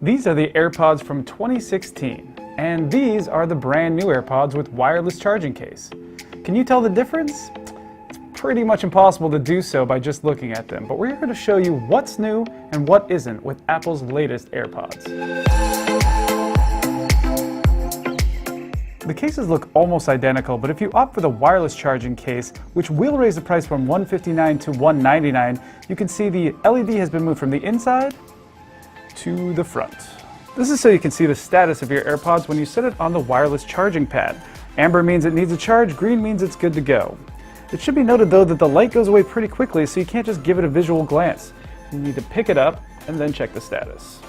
These are the AirPods from 2016, and these are the brand new AirPods with wireless charging case. Can you tell the difference? It's pretty much impossible to do so by just looking at them, but we're going to show you what's new and what isn't with Apple's latest AirPods. The cases look almost identical, but if you opt for the wireless charging case, which will raise the price from $159 to $199, you can see the LED has been moved from the inside to the front. This is so you can see the status of your AirPods when you set it on the wireless charging pad. Amber means it needs a charge, green means it's good to go. It should be noted though that the light goes away pretty quickly, so you can't just give it a visual glance. You need to pick it up and then check the status.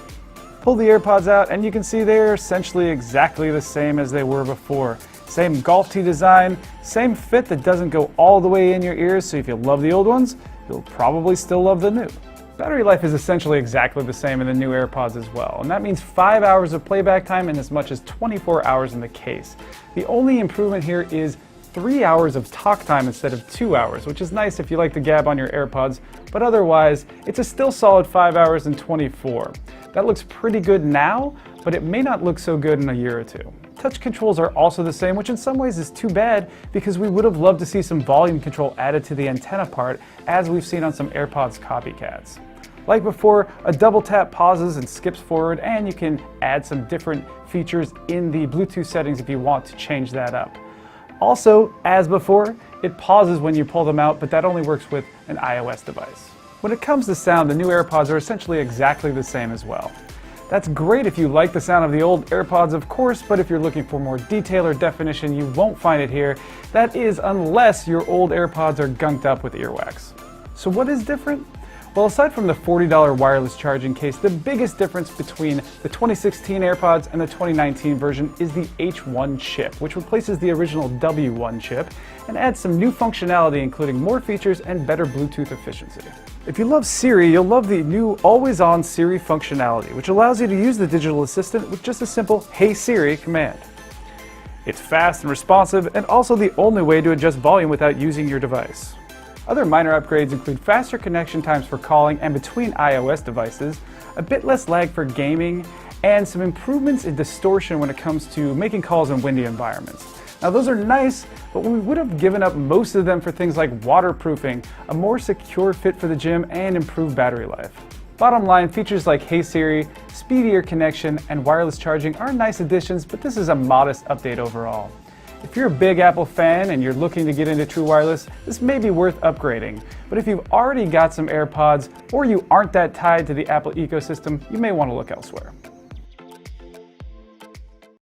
Pull the AirPods out and you can see they're essentially exactly the same as they were before. Same golf tee design, same fit that doesn't go all the way in your ears, so if you love the old ones, you'll probably still love the new. Battery life is essentially exactly the same in the new AirPods as well, and that means 5 hours of playback time and as much as 24 hours in the case. The only improvement here is 3 hours of talk time instead of 2 hours, which is nice if you like to gab on your AirPods, but otherwise, it's a still solid 5 hours and 24. That looks pretty good now, but it may not look so good in a year or two. Touch controls are also the same, which in some ways is too bad because we would have loved to see some volume control added to the antenna part, as we've seen on some AirPods copycats. Like before, a double tap pauses and skips forward, and you can add some different features in the Bluetooth settings if you want to change that up. Also, as before, it pauses when you pull them out, but that only works with an iOS device. When it comes to sound, the new AirPods are essentially exactly the same as well. That's great if you like the sound of the old AirPods, of course, but if you're looking for more detail or definition, you won't find it here. That is, unless your old AirPods are gunked up with earwax. So what is different? Well, aside from the $40 wireless charging case, the biggest difference between the 2016 AirPods and the 2019 version is the H1 chip, which replaces the original W1 chip and adds some new functionality, including more features and better Bluetooth efficiency. If you love Siri, you'll love the new always-on Siri functionality, which allows you to use the digital assistant with just a simple "Hey Siri" command. It's fast and responsive, and also the only way to adjust volume without using your device. Other minor upgrades include faster connection times for calling and between iOS devices, a bit less lag for gaming, and some improvements in distortion when it comes to making calls in windy environments. Now those are nice, but we would have given up most of them for things like waterproofing, a more secure fit for the gym, and improved battery life. Bottom line, features like Hey Siri, speedier connection, and wireless charging are nice additions, but this is a modest update overall. If you're a big Apple fan and you're looking to get into true wireless, this may be worth upgrading. But if you've already got some AirPods or you aren't that tied to the Apple ecosystem, you may want to look elsewhere.